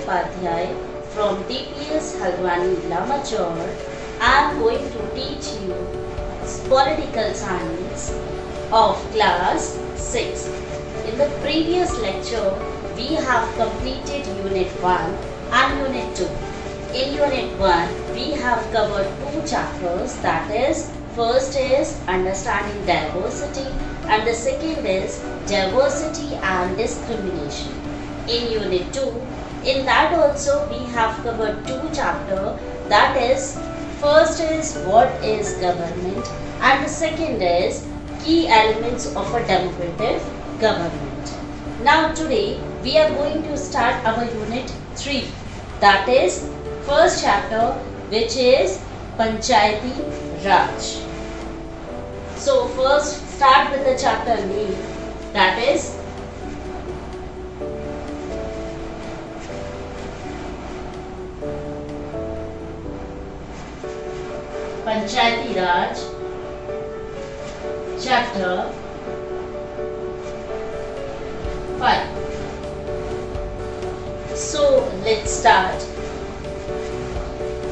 Upadhyay from DPS Haldwani Lamachor. I am going to teach you political science of class 6. In the previous lecture, we have completed Unit 1 and Unit 2. In Unit 1, we have covered 2 chapters, that is, first is Understanding Diversity and the second is Diversity and Discrimination. In Unit 2, in that also we have covered 2 chapters, that is, first is What is Government and the second is Key Elements of a Democratic Government. Now today we are going to start our Unit 3, that is first chapter, which is Panchayati Raj. So first start with the chapter name, that is Panchayati Raj, chapter 5. So let's start.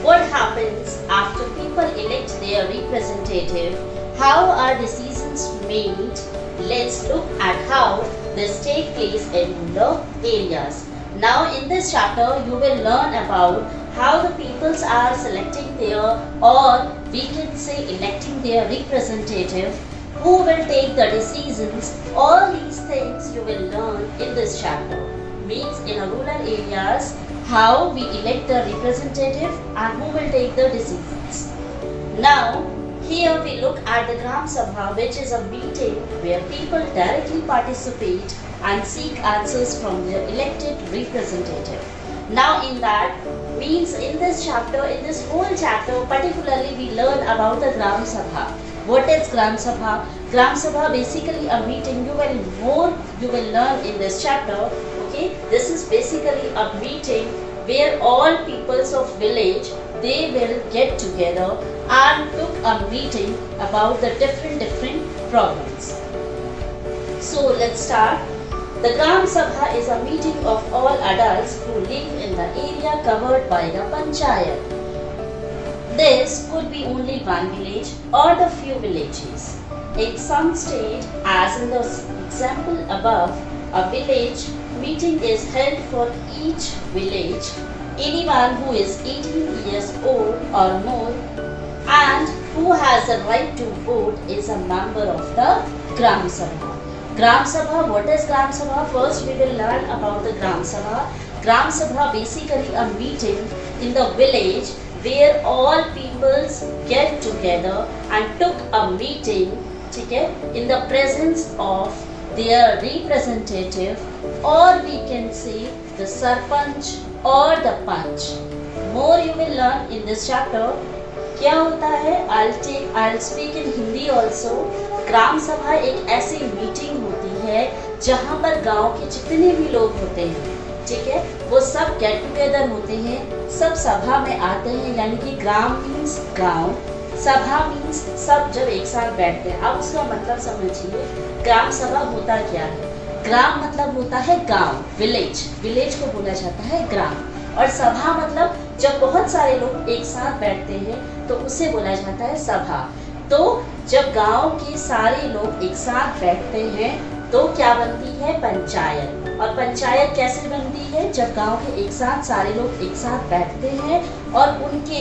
What happens after people elect their representative? How are decisions made? Let's look at how this takes place in rural areas. Now in this chapter you will learn about how the peoples are selecting their, or we can say electing their representative, who will take the decisions. All these things you will learn in this chapter. Means in a rural areas, how we elect the representative and who will take the decisions. Now here we look at the Gram Sabha, which is a meeting where people directly participate and seek answers from their elected representative. Now in that means in this chapter, in this whole chapter particularly we learn about the Gram Sabha. What is Gram Sabha? Gram Sabha basically a meeting. You will learn in this chapter. Okay, this is basically a meeting where all peoples of village, they will get together and took a meeting about the different problems. So let's start. The Gram Sabha is a meeting of all adults who live in the area covered by the Panchayat. This could be only one village or the few villages. In some state, as in the example above, a village meeting is held for each village. Anyone who is 18 years old or more and who has the right to vote is a member of the Gram Sabha. Gram Sabha, what is Gram Sabha? First we will learn about the Gram Sabha. Gram Sabha basically a meeting in the village where all peoples get together and took a meeting, in the presence of their representative, or we can say the Sarpanch or the Panch. More you will learn in this chapter. क्या होता है? I'll speak in Hindi also. ग्राम सभा एक ऐसी meeting होती है जहाँ पर गांव के जितने भी लोग होते हैं, ठीक है, वो सब गेट टुगेदर होते हैं, सब सभा में आते हैं. यानी कि ग्राम मीन्स गांव, सभा मीन्स सब जब एक साथ बैठते हैं. अब उसका मतलब समझिए, ग्राम सभा होता क्या है? ग्राम मतलब होता है गांव, विलेज. विलेज को बोला जाता है ग्राम. और सभा मतलब जब बहुत सारे लोग एक साथ बैठते हैं तो उसे बोला जाता है सभा. तो जब गांव के सारे लोग एक साथ बैठते हैं तो क्या बनती है? पंचायत. और पंचायत कैसे बनती है? जब गांव के एक साथ सारे लोग एक साथ बैठते हैं और उनके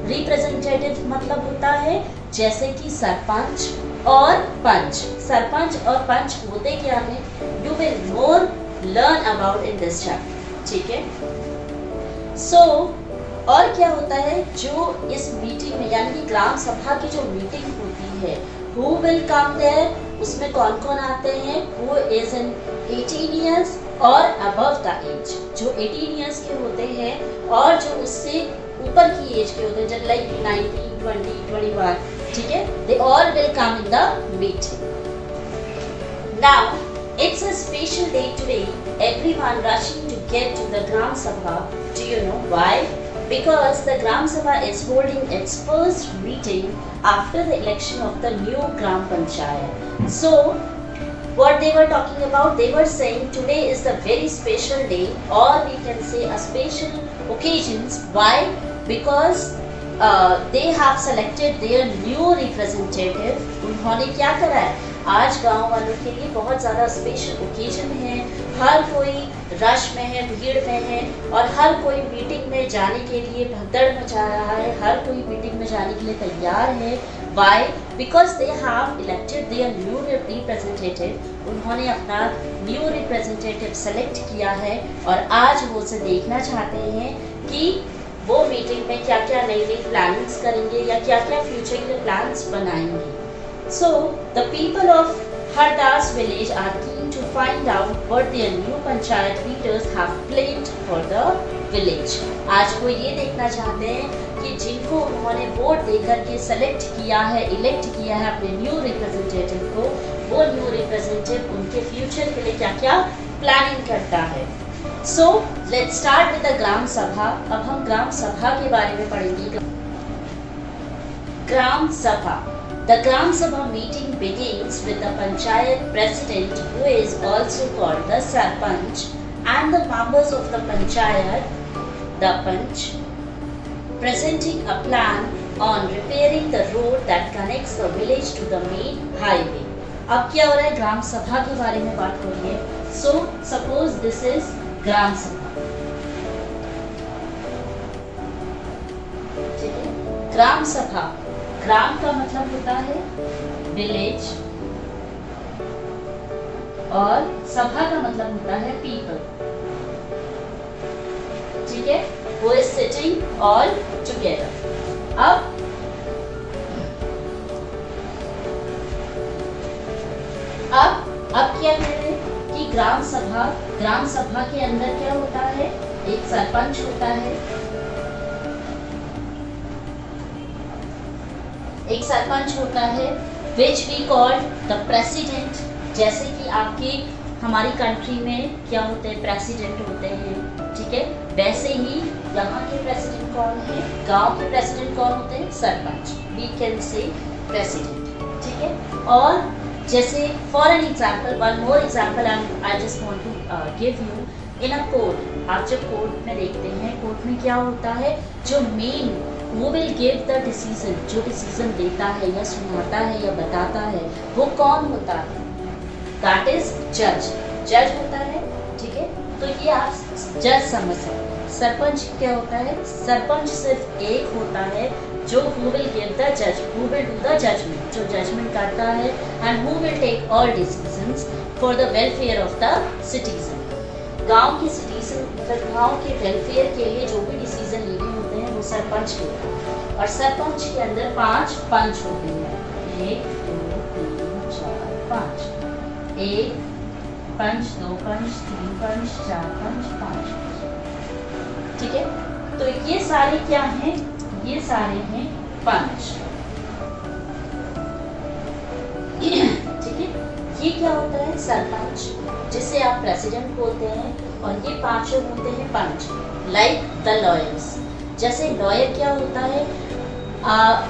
रिप्रेजेंटेटिव मतलब होता है जैसे कि सरपंच और पंच. सरपंच और पंच होते क्या है? You will more learn about in this chapter. ठीक है. सो और क्या होता है, जो इस मीटिंग में यानी कि ग्राम सभा की जो मीटिंग होती है, हु विल कम देयर, उसमें कौन कौन आते हैं? हु इज इन 18 ईयर्स और अबव द एज. जो 18 ईयर्स के होते हैं और जो उससे ऊपर की एज के होते हैं, जब लाइक 19, 20, 21, ठीक है, they all will come in the meeting. Now it's a special day today. Everyone rushing to get to the Gram Sabha. Do you know why? Because the Gram Sabha is holding its first meeting after the election of the new Gram Panchayat. So what they were talking about, they were saying today is the very special day, or we can say a special occasions. Why? Because they have selected their new representative. उन्होंने क्या करा है, आज गांव वालों के लिए बहुत ज़्यादा स्पेशल ओकेजन है, हर कोई रश में है, भीड़ में है, और हर कोई मीटिंग में जाने के लिए भगदड़ मचा रहा है, हर कोई मीटिंग में जाने के लिए तैयार है। Why? Because they have elected their new representative. उन्होंने अपना न्यू रिप्रेजेंटेटिव सेलेक्ट किया है, और आज वो उसे देखना चाहते हैं कि वो मीटिंग में क्या क्या नई नई प्लानिंग्स करेंगे या क्या क्या फ्यूचर के प्लान्स बनाएंगे। So the people of Hardas village are keen to find out what their new panchayat leaders have planned for the village. आज वो ये देखना चाहते हैं कि जिनको उन्होंने वोट देकर के सेलेक्ट किया है, इलेक्ट किया है अपने न्यू रिप्रेजेंटेटिव को, वो न्यू रिप्रेजेंटेटिव उनके फ्यूचर के लिए क्या क्या प्लानिंग करता है। So let's start with the ग्राम सभा। अब हम ग्राम सभा के बारे में पढ़ेंगे। ग्राम सभा। The Gram Sabha meeting begins with the Panchayat President, who is also called the Sarpanch, and the members of the Panchayat, the Panch, presenting a plan on repairing the road that connects the village to the main highway. अब क्या हो रहा है, ग्राम सभा के बारे में बात हो रही है। So suppose this is ग्राम सभा, ठीक है। ग्राम सभा, ग्राम का मतलब होता है विलेज, और सभा का मतलब होता है पीपल, ठीक है। वो इज सिटिंग ऑल टुगेदर। अब क्या कह रहे हैं कि ग्राम सभा के अंदर क्या होता है, एक सरपंच होता है, which we call the president। जैसे कि आपके हमारी कंट्री में क्या होते हैं, प्रेसिडेंट होते हैं, ठीक है। वैसे ही यहाँ के प्रेसिडेंट कौन है, गांव के प्रेसिडेंट कौन होते हैं, sarpanch. we can say president, ठीक है। और जैसे for an example, one more example I just want to give you, in a court, आप जब कोर्ट में देखते हैं, कोर्ट में क्या होता है, जो मेन वो विल गिव द डिसीजन, जो डिसीजन देता है या सुनाता है या बताता है, वो कौन होता है, दैट इज जज। जज होता है, ठीक है। तो ये आप जज समझ सकते हैं। सरपंच क्या होता है, सरपंच सिर्फ एक होता है जो who will give the judge, who will do the judgment, जो जजमेंट करता है, and who will take all decisions for the welfare of the citizen। गांव के सिटीजन, गांव के वेलफेयर के लिए जो भी डिसीजन लेने होते हैं वो सरपंच लेता है, और सरपंच के अंदर 5 पंच होते हैं, 1 2 3 4 5, 1 पंच, 2 पंच, 3 पंच, 4 पंच, 5, ठीक है। तो ये सारे क्या हैं, ये सारे हैं पंच, ठीक है। ये क्या होता है, सरपंच, जिसे आप प्रेसिडेंट बोलते हैं, और ये 5 होते हैं पंच, लाइक द लॉयर्स। जैसे लॉयर क्या होता है,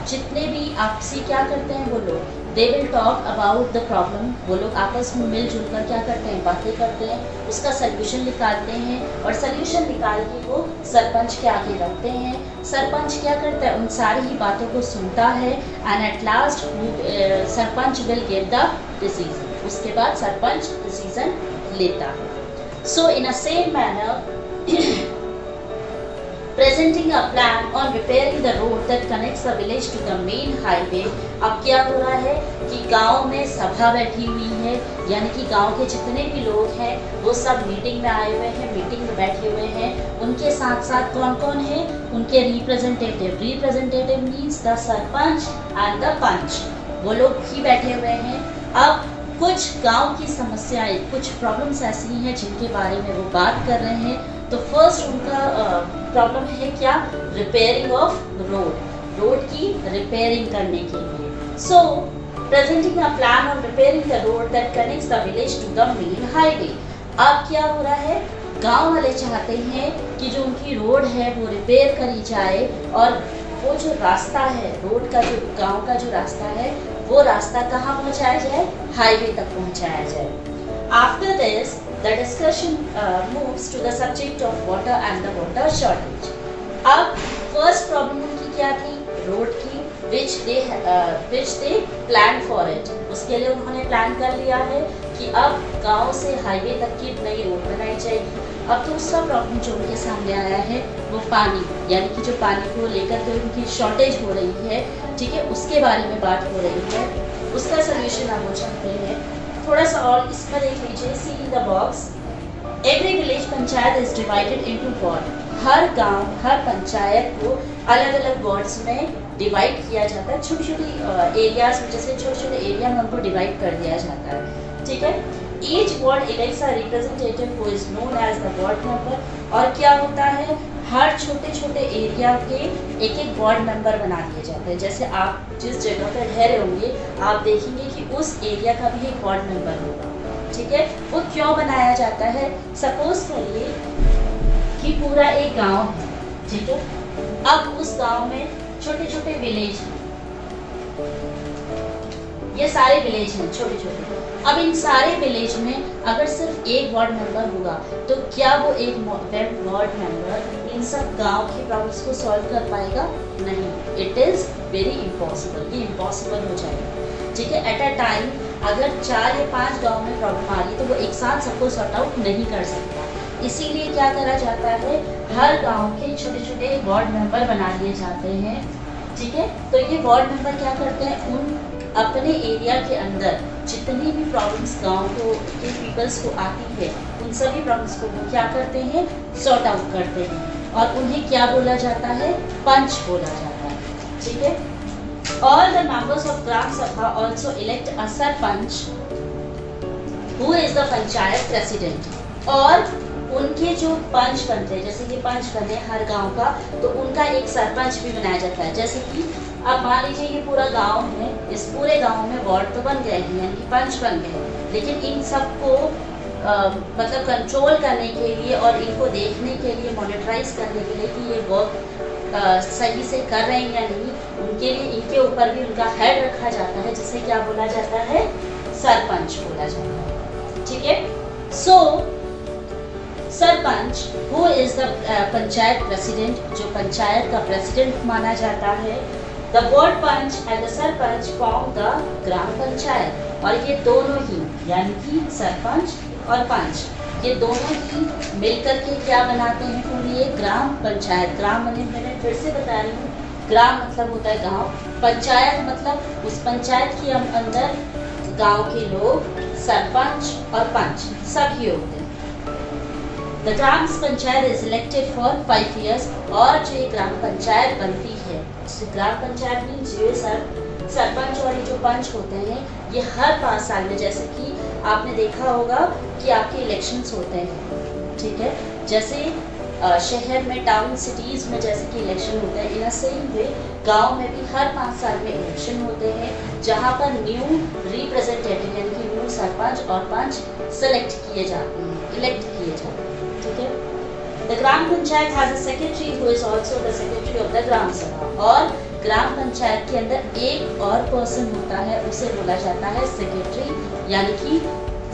जितने भी आपसे क्या करते हैं वो लोग, they will talk about the problem, वो लोग आपस में मिलजुल कर क्या करते हैं, बातें करते हैं, उसका सल्यूशन निकालते हैं, और सल्यूशन निकाल के वो सरपंच के आगे रखते हैं। सरपंच क्या करता है, उन सारी ही बातों को सुनता है, and at last sarpanch will give the decision, उसके बाद सरपंच डिसीजन लेता है। So in a same manner presenting a plan on repairing the road that connects the village to the main highway। अब क्या हो रहा है कि गांव में सभा बैठी हुई है, यानी कि गांव के जितने भी लोग हैं वो सब मीटिंग में आए हुए हैं, मीटिंग में बैठे हुए हैं। उनके साथ साथ कौन कौन है, उनके representative, representative means the sarpanch and the panch, वो लोग भी बैठे हुए हैं। अब कुछ गांव की समस्याएं, कुछ प्रॉब्लम्स ऐसी हैं जिनके बारे में वो बात कर रहे हैं। तो फर्स्ट उनका प्रॉब्लम है क्या, रिपेयरिंग ऑफ रोड की रिपेयरिंग करने के लिए। So presenting a plan on repairing the road that connects the village to the main highway. अब क्या हो रहा है, गांव वाले चाहते हैं कि जो उनकी रोड है वो रिपेयर करी जाए, और वो जो रास्ता है, रोड का जो गांव का जो रास्ता है, वो रास्ता कहाँ पहुँचाया जाए, हाईवे तक पहुँचाया जाए। After this the discussion moves to the subject of water and the water shortage. अब फर्स्ट प्रॉब्लम उनकी क्या थी, रोड की, which they planned for it। उसके लिए उन्होंने प्लान कर लिया है कि अब गांव से हाईवे तक की नई रोड बनाई जाएगी। अब दूसरा प्रॉब्लम जो उनके सामने आया है वो पानी, यानी कि जो पानी को लेकर के उनकी शॉर्टेज हो रही है, ठीक है, उसके बारे में बात हो रही है। उसका सोल्यूशन आप वो चाहते हैं। थोड़ा सा और इसमें देख लीजिए, see in the box. Every village panchayat is divided into ward. हर गांव, हर पंचायत को अलग अलग वार्ड्स में डिवाइड किया जाता है, छोटी छोटी एरियाज में, जैसे छोटे छोटे एरिया में उनको डिवाइड कर दिया जाता है, ठीक है। Each ward elects a representative who is known as the ward member. और क्या होता है, हर छोटे छोटे एरिया के एक एक वार्ड मेंबर बना दिए जाते हैं। जैसे आप जिस जगह पर रह रहे होंगे, आप देखेंगे कि उस एरिया का भी एक वार्ड मेंबर होगा, ठीक है। वो क्यों बनाया जाता है, सपोज करिए कि पूरा एक गांव है, ठीक है। अब उस गांव में छोटे छोटे विलेज हैं, ये सारे विलेज हैं छोटे छोटे। अब इन सारे विलेज में अगर सिर्फ एक वार्ड मेंबर होगा तो क्या वो एक वार्ड मेंबर इन सब गांव की प्रॉब्लम्स को सॉल्व कर पाएगा? नहीं, इट इज वेरी इम्पॉसिबल, ये इम्पॉसिबल हो जाएगा, ठीक है। एट अ टाइम अगर 4 या 5 गांव में प्रॉब्लम आ रही तो वो एक साथ सबको सॉर्ट आउट नहीं कर सकता। इसीलिए क्या करा जाता है, हर गांव के छोटे छोटे वार्ड मेंबर बना लिए जाते हैं, ठीक है। तो ये वार्ड मेंबर क्या करते हैं, उन अपने एरिया के अंदर जितनी भी प्रॉब्लम्स गांव को के पीपल्स को आती है, उन सभी प्रॉब्लम्स को वो क्या करते हैं, सॉर्ट आउट करते हैं। और उन्हें क्या बोला जाता है, पंच बोला जाता है, ठीक है। All the members of Gram Sabha also elect a sarpanch who is the panchayat president. और उनके जो पंच बनते हैं, जैसे कि पंच बने हर गांव का, तो उनका एक सरपंच भी बनाया जाता है। जैसे कि अब मान लीजिए ये पूरा गांव है, इस पूरे गांव में वार्ड तो बन गए हैं, यानी कि पंच बन गए, लेकिन इन सबको मतलब कंट्रोल करने के लिए और इनको देखने के लिए, मॉनिटराइज करने के लिए कि ये वर्क सही से कर रहे हैं या नहीं, उनके लिए इनके ऊपर भी उनका हेड रखा जाता है, जिसे क्या बोला जाता है, सरपंच बोला जाता है, ठीक है। So sarpanch who is the panchayat president, जो पंचायत का प्रेसिडेंट माना जाता है। The ward panch and the sarpanch form the gram panchayat. और ये दोनों ही, यानी कि सरपंच और पंच, ये दोनों ही मिलकर के क्या बनाते हैं, पूरी एक ग्राम पंचायत। ग्राम मैंने फिर से बता रही हूँ, ग्राम मतलब होता है गांव, पंचायत मतलब उस पंचायत के अंदर गांव के लोग, सरपंच और पंच सभी होते हैं। The gram panchayat is elected for 5 years। और जो ये ग्राम पंचायत बनती है, ग्राम पंचायत मीन्स ये सरपंच और ये जो पंच होते हैं, ये हर 5 साल में, जैसे कि आपने देखा होगा कि आपके इलेक्शंस होते हैं, ठीक है। जैसे शहर में, टाउन सिटीज़ में जैसे कि इलेक्शन होते हैं, इन अ सेम वे गाँव में भी हर 5 साल में इलेक्शन होते हैं, जहाँ पर न्यू रिप्रेजेंटेटिव यानी कि न्यू सरपंच और पंच सेलेक्ट किए जाते हैं, इलेक्ट किए जाते हैं, ठीक है। The gram panchayat has a secretary who is also the secretary of the gram sabha. और ग्राम पंचायत के अंदर एक और पर्सन होता है, उसे बोला जाता है सेक्रेटरी। यानी कि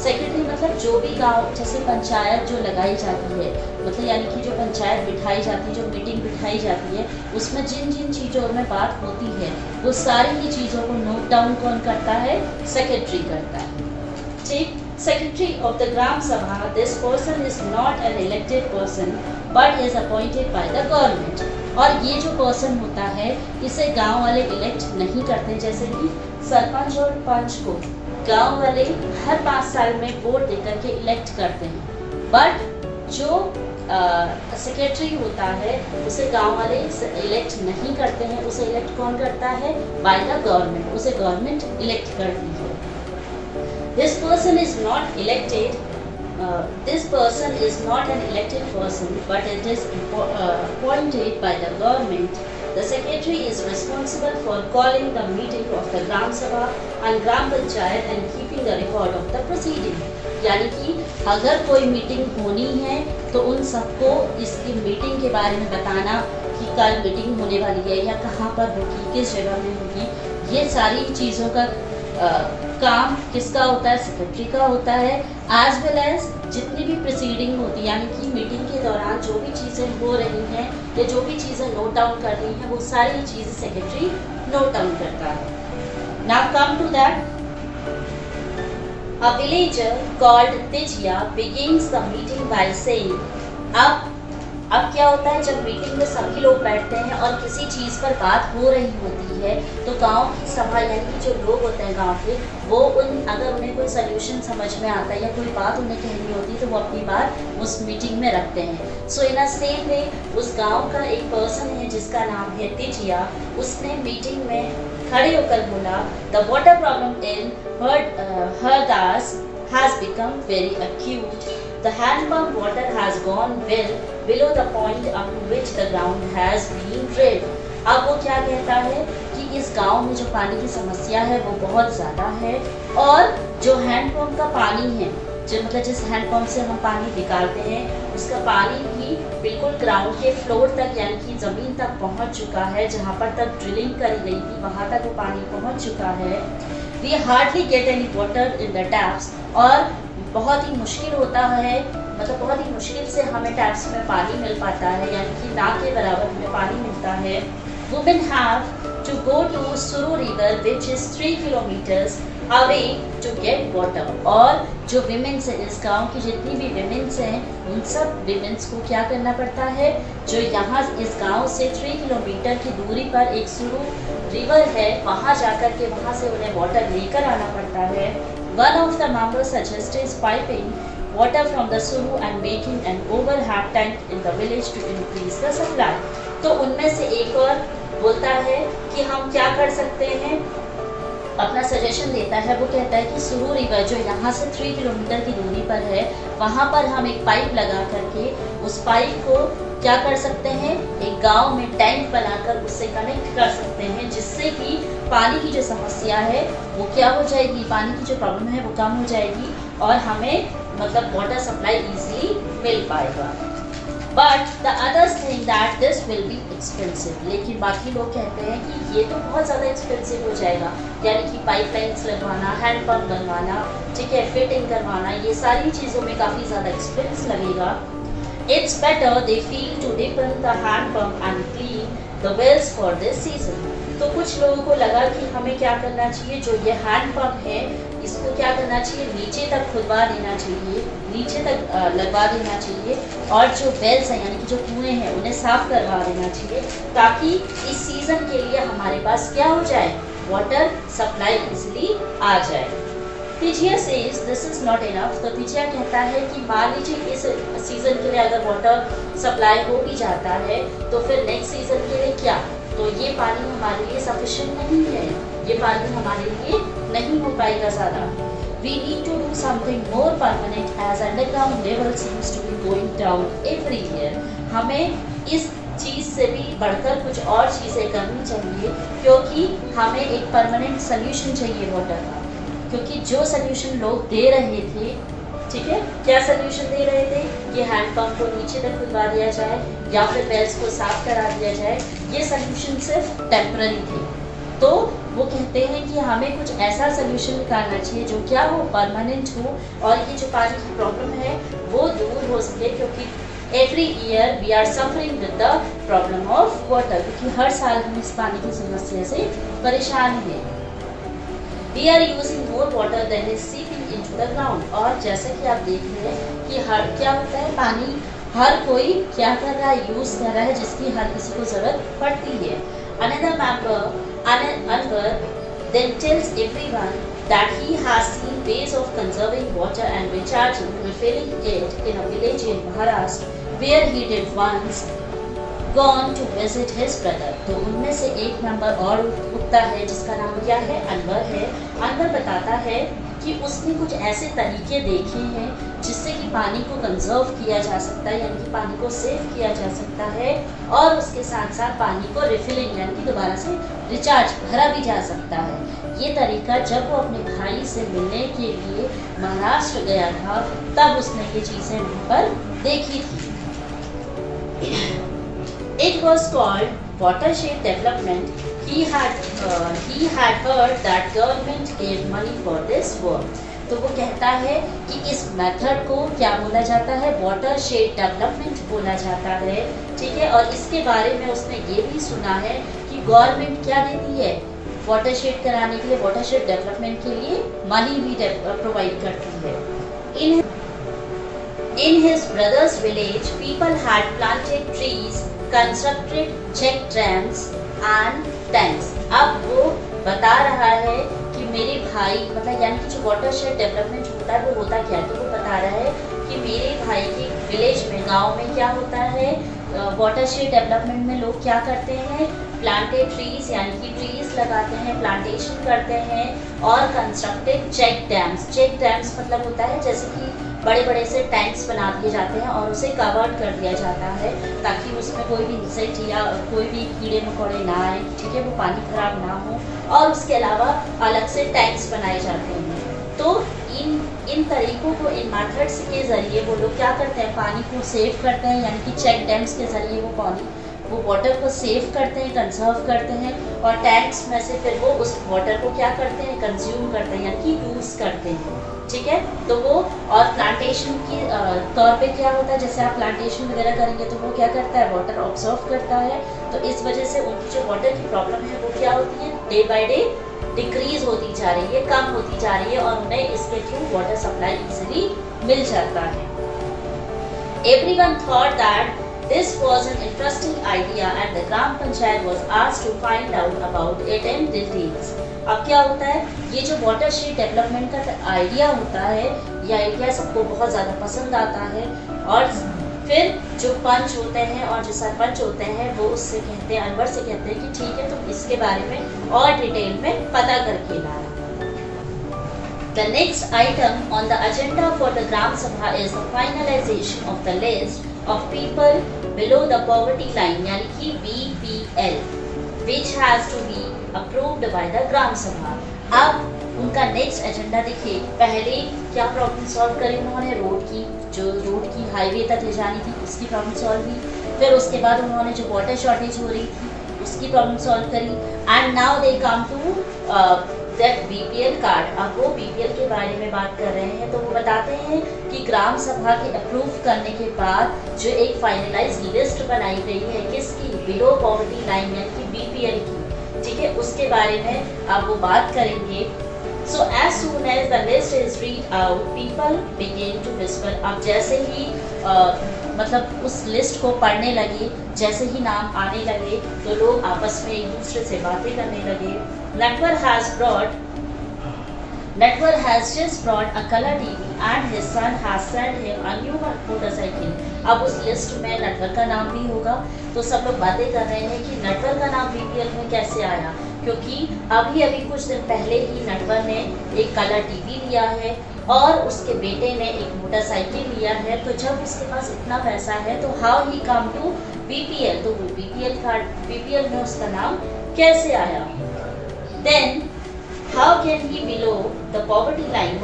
सेक्रेटरी मतलब जो भी गांव, जैसे पंचायत जो लगाई जाती है, मतलब यानी कि जो पंचायत बिठाई जाती है, जो मीटिंग बिठाई जाती है, उसमें जिन जिन चीज़ों में बात होती है, वो सारी ही चीज़ों को नोट डाउन कौन करता है, सेक्रेटरी करता है, ठीक। Secretary of the Gram Sabha, this person is not an elected person but is appointed by the government। और ये जो पर्सन होता है, इसे गांव वाले इलेक्ट नहीं करते। जैसे कि सरपंच और पंच को गांव वाले हर 5 साल में वोट देकर के इलेक्ट करते हैं, बट जो सेक्रेटरी होता है उसे गांव वाले इलेक्ट नहीं करते हैं। उसे इलेक्ट कौन करता है, बाय द गवर्नमेंट, उसे गवर्नमेंट इलेक्ट करती है। This person is not elected. This person is not an elected person, but it is appointed by the government. The secretary is responsible for calling the meeting of the Gram Sabha and Gram Panchayat and keeping the record of the proceeding। यानी कि अगर कोई meeting होनी है तो उन सबको इसकी मीटिंग के बारे में बताना, कि कल मीटिंग होने वाली है या कहाँ पर होगी, किस जगह में होगी। ये सारी चीज़ों का काम किसका होता है? सेक्रेटरी का होता है। एज वेल एज जितनी भी प्रोसीडिंग होती है, यानी कि मीटिंग के दौरान जो भी चीज़ें हो रही हैं या जो भी चीज़ें नोट डाउन कर रही हैं, वो सारी चीज़ें सेक्रेटरी नोट डाउन करता है। Now come to that, a villager called Tijia begins the meeting by saying, अब क्या होता है, जब मीटिंग में सभी लोग बैठते हैं और किसी चीज़ पर बात हो रही होती है तो गांव की सभा यानी कि जो लोग होते हैं गांव के, वो अगर उन्हें कोई सल्यूशन समझ में आता है या कोई बात उन्हें कहनी होती है तो वो अपनी बात उस मीटिंग में रखते हैं। सो इन अ सेम वे उस गांव का एक पर्सन है जिसका नाम है तिजिया, उसने मीटिंग में खड़े होकर बोला, the water problem in Hardas has become very acute. The hand pump water has gone well below the point up to which the ground has been drilled. अब वो क्या कहता है कि इस गांव में जो पानी की समस्या है वो बहुत ज़्यादा है, और जो हैंडपम्प का पानी है, जो मतलब जिस हैंडपम्प से हम पानी निकालते हैं, उसका पानी भी बिल्कुल ग्राउंड के फ्लोर तक यानी कि ज़मीन तक पहुंच चुका है। जहां पर तक ड्रिलिंग करी गई थी वहां तक वो पानी पहुंच चुका है। We hardly get any water in the taps, और बहुत ही मुश्किल होता है, मतलब बहुत ही मुश्किल से हमें टैप्स में पानी मिल पाता है, यानी कि ना के बराबर हमें पानी मिलता है। Women have to go to Suru River which is 3 kilometers away to get water, और जो विमेंस हैं इस गांव की, जितनी भी विमेंस हैं, उन सब विमेंस को क्या करना पड़ता है, जो यहाँ इस गांव से 3 किलोमीटर की दूरी पर एक सुरु रिवर है, वहाँ जाकर के वहाँ से उन्हें वाटर लेकर आना पड़ता है। One of the members suggested piping water from the Suru and making an overhead tank in the village to increase the supply. तो उनमें से एक और बोलता है कि हम क्या कर सकते हैं, अपना सजेशन देता है। वो कहता है कि सुरू रिवर जो यहाँ से 3 किलोमीटर की दूरी पर है, वहाँ पर हम एक पाइप लगा करके उस पाइप को क्या कर सकते हैं, एक गांव में टैंक बनाकर उससे कनेक्ट कर सकते हैं, जिससे कि पानी की जो समस्या है वो क्या हो जाएगी, पानी की जो प्रॉब्लम है वो कम हो जाएगी और हमें मतलब वाटर सप्लाई इजीली मिल पाएगा। But the others think that this will be expensive, लेकिन बाकी लोग कहते हैं कि ये तो बहुत ज़्यादा एक्सपेंसिव हो जाएगा, यानी कि पाइपलाइंस लगवाना, हैंडपम्प बनवाना, ठीक है, फिटिंग करवाना, ये सारी चीज़ों में काफ़ी ज़्यादा एक्सपेंस लगेगा। It's better they feel to deepen the hand pump and clean the wells for this season. तो कुछ लोगों को लगा कि हमें क्या करना चाहिए, जो ये हैंड पंप है इसको क्या करना चाहिए, नीचे तक खुदवा देना चाहिए, नीचे तक लगवा देना चाहिए, और जो वेल्स हैं यानी कि जो कुएँ हैं उन्हें साफ करवा देना चाहिए, ताकि इस सीज़न के लिए हमारे पास क्या हो जाए, वाटर सप्लाई इजीली आ जाए। Tijiya says this is not enough, तो तिजिया कहता है कि मान लीजिए इस सीज़न के लिए अगर वाटर सप्लाई हो भी जाता है तो फिर नेक्स्ट सीज़न के लिए क्या, तो ये पानी हमारे लिए सफिशिएंट नहीं है, ये पानी हमारे लिए नहीं हो पाएगा ज़्यादा। We need to do something more permanent as underground level seems to be going down every year. हमें इस चीज़ से भी बढ़कर कुछ और चीज़ें करनी चाहिए, क्योंकि हमें एक परमानेंट सोल्यूशन चाहिए वाटर का, क्योंकि जो सोल्यूशन लोग दे रहे थे, ठीक है, क्या सोल्यूशन दे रहे थे कि हैंडपम्प को नीचे तक खुदवा दिया जाए या फिर वेल्स को साफ करा दिया जाए, ये सोल्यूशन सिर्फ टेम्पररी थे। तो वो कहते हैं कि हमें कुछ ऐसा सोल्यूशन निकालना चाहिए जो क्या हो, परमानेंट हो, और ये जो पानी की प्रॉब्लम है वो दूर हो सके, क्योंकि every year we are suffering with the problem of water, क्योंकि हर साल हम इस पानी की समस्या से परेशान हैं। We are using more water than is seeping into the ground, और जैसा कि आप देख रहे हैं कि हर क्या होता है, पानी हर कोई क्या कर रहा है, यूज़ कर रहा है, जिसकी हर किसी को ज़रूरत पड़ती है। Another member then tells everyone that he has seen ways of conserving water and recharging, refilling it in a village in Maharashtra where he did once gone to visit his brother। तो उनमें से एक member और उठता है जिसका नाम क्या है, अनवर है। अनवर बताता है कि उसने कुछ ऐसे तरीके देखे हैं जिससे कि पानी को कंजर्व किया जा सकता है, यानी कि पानी को सेव किया जा सकता है, और उसके साथ साथ पानी को रिफिलिंग यानी कि दोबारा से रिचार्ज भरा भी जा सकता है। ये तरीका जब वो अपने भाई से मिलने के लिए महाराष्ट्र गया था तब उसने ये चीज़ें वहाँ पर देखी थी। It was called watershed development. He had heard that government gave money for this work. तो वो कहता है कि इस मेथड को क्या बोला जाता है, वाटरशेड डेवलपमेंट बोला जाता है, ठीक है। और इसके बारे में उसने ये भी सुना है कि गवर्नमेंट क्या देती है वाटरशेड कराने के लिए, वाटरशेड डेवलपमेंट के लिए मनी भी प्रोवाइड करती है। In his brother's village, people had planted trees, constructed check dams and tanks. अब वो बता रहा है कि मेरे भाई, मतलब यानी कि जो वाटरशेड डेवलपमेंट होता है वो होता क्या है, तो वो बता रहा है कि मेरे भाई के विलेज में, गांव में क्या होता है, वाटरशेड डेवलपमेंट में लोग क्या करते हैं, प्लांटेड ट्रीज यानी कि ट्रीज लगाते हैं, प्लांटेशन करते हैं, और constructed check dams. Check dams मतलब होता है जैसे कि बड़े बड़े से टैंक्स बना दिए जाते हैं और उसे कवर्ड कर दिया जाता है ताकि उसमें कोई भी इंसेक्ट या कोई भी कीड़े मकोड़े ना आए, ठीक है, वो पानी खराब ना हो। और उसके अलावा अलग से टैंक्स बनाए जाते हैं। तो इन तरीकों को, इन मेथड्स के ज़रिए वो लोग क्या करते हैं, पानी को सेव करते हैं, यानी कि चेक डैम्स के ज़रिए वो वाटर को सेव करते हैं, कंजर्व करते हैं, और टैंक्स में से फिर वो उस वाटर को क्या करते हैं, कंज्यूम करते हैं, यानी कि यूज़ करते हैं, ठीक है। तो वो, और प्लांटेशन की तौर पे क्या होता है, जैसे आप प्लांटेशन वगैरह करेंगे तो वो क्या करता है, वाटर ऑब्जर्व करता है। तो इस वजह से उनकी जो वाटर की प्रॉब्लम है वो क्या होती है, डे बाय डे डिक्रीज होती जा रही है, कम होती जा रही है, और उन्हें इसके थ्रू वाटर सप्लाई इजीली मिल जाता है। Everyone thought that this was an interesting idea and the Gram Panchayat was asked to find out about it in details. अब क्या होता है, ये जो वाटरशेड डेवलपमेंट का आइडिया होता है, यह आइडिया सबको बहुत ज़्यादा पसंद आता है, और फिर जो पंच होते हैं और जो सरपंच होते हैं वो उससे कहते हैं, अनवर से कहते हैं कि ठीक है तुम इसके बारे में और डिटेल में पता करके लाओ। The next item on the agenda for the Gram Sabha is the finalization of the list of people below the poverty line, यानी कि BPL, which has to be approved by the Gram Sabha. अब उनका next agenda देखिए, पहले क्या problem solve करी उन्होंने, road की हाईवे तक ले जानी थी उसकी प्रॉब्लम सॉल्व की, फिर उसके बाद उन्होंने जो वाटर शॉर्टेज हो रही थी उसकी प्रॉब्लम सॉल्व करी, and now they come to that BPL card. अब वो BPL के बारे में बात कर रहे हैं। तो वो बताते हैं कि ग्राम सभा के अप्रूव करने के बाद जो एक फाइनलाइज लिस्ट बनाई गई है, किसकी, बिलो पॉवर्टी लाइन यानी कि BPL की, ठीक है, उसके बारे में अब वो बात करेंगे। So as soon as the list is read out, people begin to whisper. अब जैसे ही मतलब उस लिस्ट को पढ़ने लगे, जैसे ही नाम आने लगे तो लोग आपस में एक दूसरे से बातें करने लगे। Natwar has just brought a color TV and his son has sent him a new motorcycle. अब उस लिस्ट में नटवर का नाम भी होगा। तो सब लोग बातें कर रहे हैं कि नटवर का नाम BPL में कैसे आया, क्योंकि अभी कुछ दिन पहले ही नटवर ने एक कलर टीवी लिया है और उसके बेटे ने एक मोटरसाइकिल लिया है। तो जब उसके पास इतना पैसा है तो how he come to BPL, तो वो BPL में उसका नाम कैसे आया। Then how can he below the poverty line,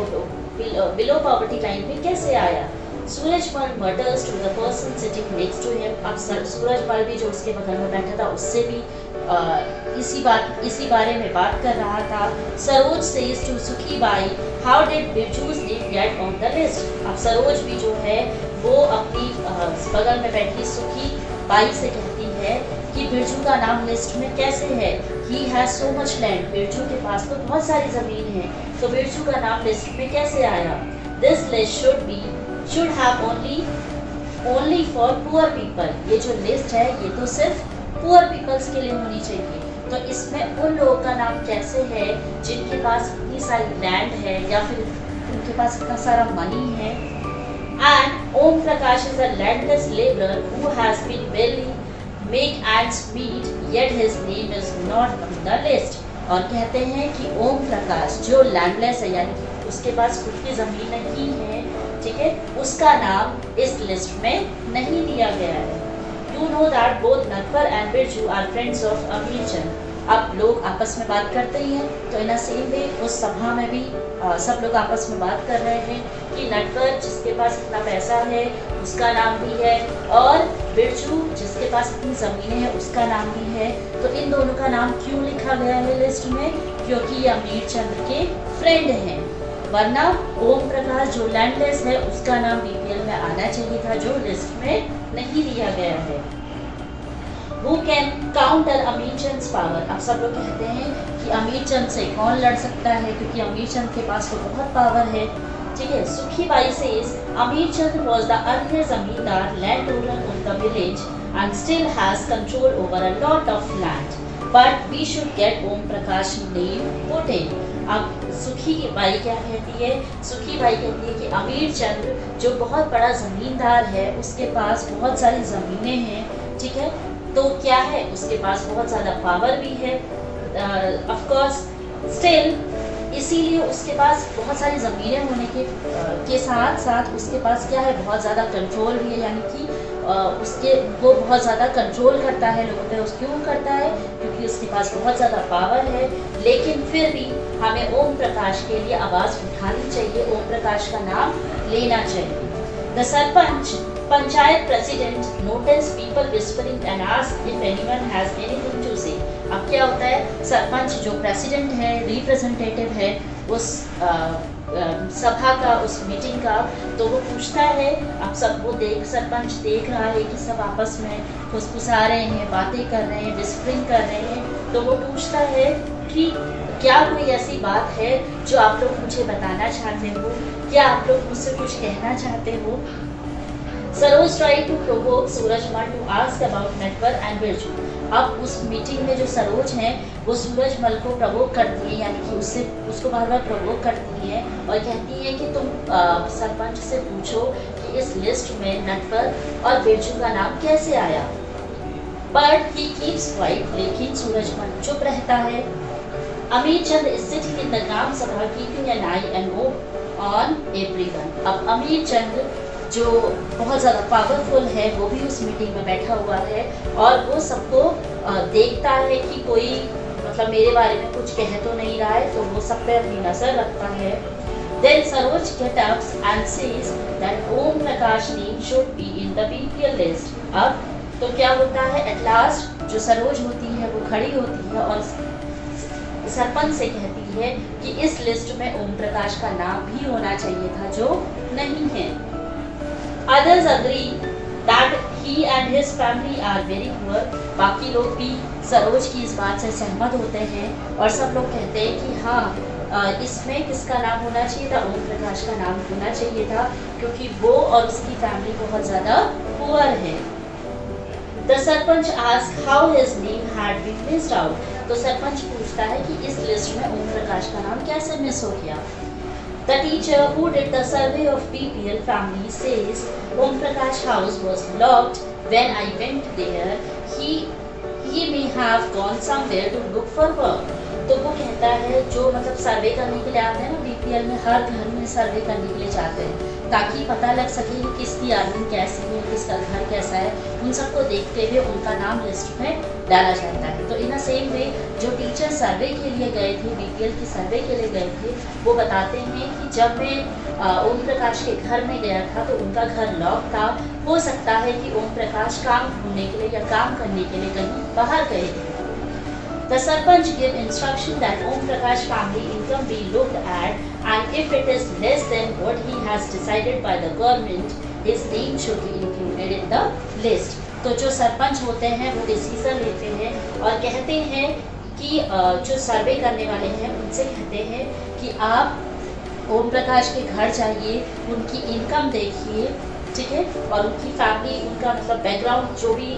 below poverty line पे कैसे आया। Surajmal murders to the person sitting next to him. अब सूरजमल भी जो उसके बगल में बैठा था उससे भी इसी बारे में बात कर रहा था। सरोज सेज टू सुखी by, how did Birju's name get on the list. अब सरोज भी जो है वो अपनी बगल में बैठी सुखी बाई से कहती है कि बिरजू का नाम लिस्ट में कैसे है। He has so much land, Birju के पास तो बहुत सारी ज़मीन है, तो बिरजू का नाम लिस्ट में कैसे आया। This list should have only for poor people. ये जो लिस्ट है ये तो सिर्फ पुअर पीपल्स के लिए होनी चाहिए। तो इसमें उन लोगों का नाम कैसे है जिनके पास इतनी सारी लैंड है या फिर उनके पास इतना सारा मनी है। And Om Prakash is a landless labourer who has been barely make ends meet yet his name is not on the list। और कहते हैं कि ओम प्रकाश जो लैंडलेस है यानी कि उसके पास खुद की ज़मीन नहीं है, ठीक है, उसका नाम इस लिस्ट में नहीं दिया गया है। You know that both Natwar and Birju are friends of अमीर चंद। अब लोग आपस में बात करते ही हैं, तो इन सेम वे उस सभा में भी सब लोग आपस में बात कर रहे हैं कि नटवर जिसके पास इतना पैसा है उसका नाम भी है और बिरजू जिसके पास अपनी ज़मीनें हैं उसका नाम भी है। तो इन दोनों का नाम क्यों लिखा गया है लिस्ट में? क्योंकि ये अमीर चंद के फ्रेंड हैं, वरना ओम प्रकाश जो लैंडलेस है उसका नाम बीपीएल में आना चाहिए था, जो लिस्ट में नहीं लिया गया है। Who can counter अमीर चंद पावर? अब सब लोग कहते हैं कि अमीर चंद से कौन लड़ सकता है, क्योंकि अमीर चंद के पास तो बहुत पावर है। ठीक है, सुखी बाई says अमीर चंद was the earlier जमींदार landowner of the village and still has control over a lot of land, but we should get Om Prakash name put in। अब सुखी बाई क्या कहती है? सुखी बाई कहती है कि अमीर चंद जो बहुत बड़ा जमींदार है, उसके पास बहुत सारी ज़मीनें हैं, ठीक है, तो क्या है, उसके पास बहुत ज़्यादा पावर भी है, ऑफ कोर्स स्टिल, इसीलिए उसके पास बहुत सारी ज़मीनें होने के साथ साथ उसके पास क्या है, बहुत ज़्यादा कंट्रोल भी है, यानी कि वो बहुत ज़्यादा कंट्रोल करता है लोगों पे। क्यों करता है? क्योंकि उसके पास बहुत ज़्यादा पावर है। लेकिन फिर भी हमें ओम प्रकाश के लिए आवाज़ उठानी चाहिए, ओम प्रकाश का नाम लेना चाहिए। The sarpanch panchayat president notice people whispering and ask if anyone has anything to say. अब क्या होता है, सरपंच जो प्रेसिडेंट है, रिप्रेजेंटेटिव है उस सभा का, उस मीटिंग का, तो वो पूछता है, अब सब वो सरपंच देख रहा है कि सब आपस में फुसफुसा रहे हैं, बातें कर रहे हैं, विस्परिंग कर रहे हैं, तो वो पूछता है कि क्या कोई ऐसी बात है जो आप लोग मुझे बताना चाहते हो, क्या आप लोग मुझसे कुछ कहना चाहते हो। Saroj try to provoke Surajmal to ask about Natwar and Birju. अब उस मीटिंग में जो सरोज हैं वो सूरजमल को प्रोवोक करती है, यानी कि उसको बार बार प्रोवोक करती है और कहती है कि तुम सरपंच से पूछो कि इस लिस्ट में नटवर और बिरजू का नाम कैसे आया। बट ही कीप्स क्वाइट, लेकिन सूरजमल चुप रहता है। अमीर चंद is sitting in the gram सभा keeping an I and on everyone. अब अमीर चंद जो बहुत ज़्यादा पावरफुल है वो भी उस मीटिंग में बैठा हुआ है और वो सबको देखता है कि कोई मतलब मेरे बारे में कुछ कह तो नहीं रहा है, तो वो सब पे अपनी नज़र रखता है। Then Saroj gets up and says that Om Prakash name should be in the BPL list। अब तो क्या होता है, एट लास्ट जो सरोज होती है वो खड़ी होती है और सरपंच से कहती है कि इस लिस्ट में ओम प्रकाश का नाम भी होना चाहिए था, जो नहीं है। Others agree that he and his family are very poor। बाकी लोग भी सरोज की इस बात से सहमत होते हैं और सब लोग कहते हैं कि हाँ, इसमें किसका नाम होना चाहिए था, ओम प्रकाश का नाम होना चाहिए था, क्योंकि वो और उसकी फैमिली बहुत ज़्यादा पुअर है। The sarpanch asked how his name had been missed out। तो सरपंच पूछता है कि इस लिस्ट में ओम प्रकाश का नाम कैसे मिस हो गया। The teacher who did the survey of BPL family says Om Prakash house was locked when I went there। He may have gone somewhere to look for work। तो वो कहता है जो मतलब सर्वे करने के लिए आते हैं ना, बीपीएल में हर घर में सर्वे करने के लिए जाते हैं ताकि पता लग सके कि किसकी अर्निंग कैसी है, किसका घर कैसा है, उन सबको देखते हुए उनका नाम लिस्ट में डाला जाता है। तो इन अ सेम वे जो टीचर सर्वे के लिए गए थे, बीपीएल की सर्वे के लिए गए थे, वो बताते हैं कि जब मैं ओम प्रकाश के घर में गया था तो उनका घर लॉक था। हो सकता है कि ओम प्रकाश काम ढूंढने के लिए या काम करने के लिए कहीं बाहर गए थे। The Sarpanch gave instruction that Om Prakash family income be looked at, and if it is less than what he has decided by the government, his name should be included in the list। तो जो सरपंच होते हैं वो decision लेते हैं और कहते हैं कि जो सर्वे करने वाले हैं उनसे कहते हैं कि आप ओम प्रकाश के घर जाइए, उनकी इनकम देखिए, ठीक है, और उनकी फैमिली, उनका मतलब बैकग्राउंड जो भी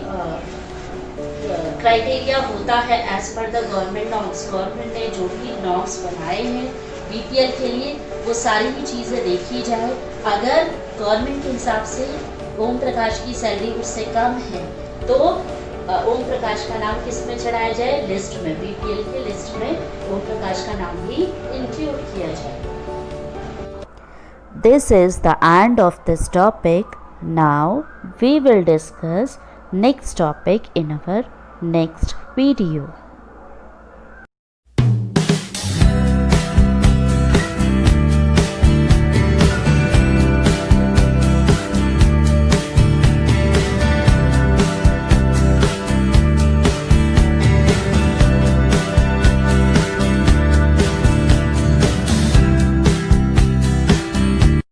क्राइटेरिया होता है as per the government norms, government ने जो भी नॉर्म्स बनाए हैं बीपीएल के लिए, वो सारी ही चीज़ें देखी जाए। अगर गवर्नमेंट के हिसाब से ओम प्रकाश की सैलरी उससे कम है तो ओम प्रकाश का नाम किस में चढ़ाया जाए, लिस्ट में, बीपीएल के लिस्ट में ओम प्रकाश का नाम भी इंक्लूड किया जाए। This is the end of this topic. Now we will discuss next topic in our next video.